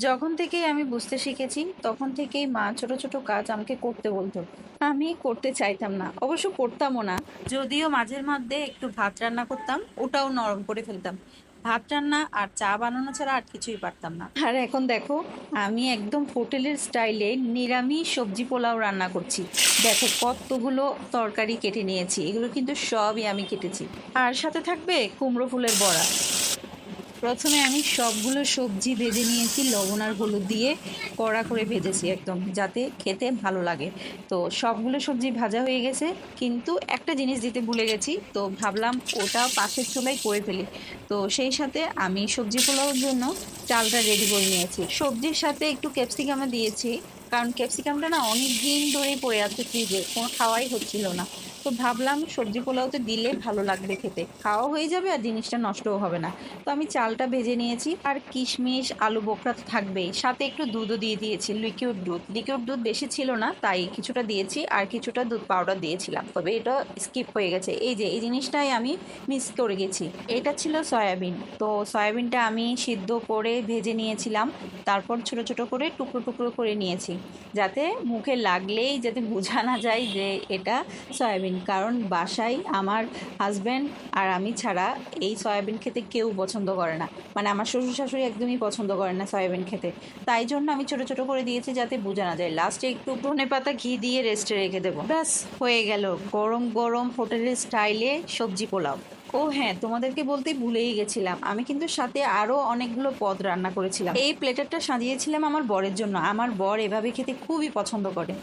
যখন থেকেই আমি বুঝতে শিখেছি তখন থেকেই মা ছোট ছোট কাজ আমাকে করতে বলতো। আমি করতে চাইতাম না, অবশ্য করতামও না। যদিও মাঝের মধ্যে একটু ভাত রান্না করতাম, ওটাও নরম করে ফেলতাম। ভাত রান্না আর চা বানানো ছাড়া আর কিছুই পারতাম না। আর এখন দেখো, আমি একদম হোটেলের স্টাইলে নিরামিষ সবজি পোলাও রান্না করছি। দেখো কতগুলো তরকারি কেটে নিয়েছি, এগুলো কিন্তু সবই আমি কেটেছি। আর সাথে থাকবে কুমড়ো ফুলের বড়া। প্রথমে আমি সবগুলো সবজি ভেজে নিয়েছি লবণ আর হলুদ দিয়ে, কড়া করে ভেজেছি একদম, যাতে খেতে ভালো লাগে। তো সবগুলো সবজি ভাজা হয়ে গেছে, কিন্তু একটা জিনিস দিতে ভুলে গেছি, তো ভাবলাম ওটা পাশের চুলায় করে ফেলি। তো সেই সাথে আমি সবজি পোলাওর জন্য চালটা রেডি করে নিয়েছি। সবজির সাথে একটু ক্যাপসিকামও দিয়েছি, কারণ ক্যাপসিকামটা না অনেক দিন ধরেই পড়ে আছে ফ্রিজে, কোনো খাওয়াই হচ্ছিল না। তো ভাবলাম সবজি পোলাওতে দিলে ভালো লাগবে, খেতে খাওয়া হয়ে যাবে আর জিনিসটা নষ্টও হবে না। তো আমি চালটা ভেজে নিয়েছি, আর কিশমিশ আলু বোখরা তো থাকবেই, সাথে একটু দুধও দিয়ে দিয়েছি, লিকুইড দুধ বেশি ছিল না তাই কিছুটা দিয়েছি, আর কিছুটা দুধ পাউডার দিয়েছিলাম, তবে এটা স্কিপ হয়ে গেছে। এই যে এই জিনিসটাই আমি মিস করে গেছি, এটা ছিল সয়াবিন। তো সয়াবিনটা আমি সিদ্ধ করে ভেজে নিয়েছিলাম, তারপর ছোট ছোট করে টুকরো টুকরো করে নিয়েছি, যাতে মুখে লাগলেই যাতে বোঝা না যায় যে এটা সয়াবিন। কারণ বাসায় আমার হাজব্যান্ড আর আমি ছাড়া এই সয়াবিন খেতে কেউ পছন্দ করে না, মানে আমার শ্বশুর শাশুড়ি একদমই পছন্দ করে না সয়াবিন খেতে। তাই জন্য আমি ছোট ছোট করে দিয়েছি যাতে বোঝা না যায়। লাস্টে একটু ধনে পাতা ঘি দিয়ে রেস্টে রেখে দেবো, ব্যাস হয়ে গেল গরম গরম হোটেলের স্টাইলে সবজি পোলাও। ও হ্যাঁ, তোমাদেরকে বলতে ভুলেই গেছিলাম, আমি কিন্তু সাথে আরও অনেকগুলো পদ রান্না করেছিলাম। এই প্লেটারটা সাজিয়েছিলাম আমার বরের জন্য, আমার বর এভাবে খেতে খুবই পছন্দ করে।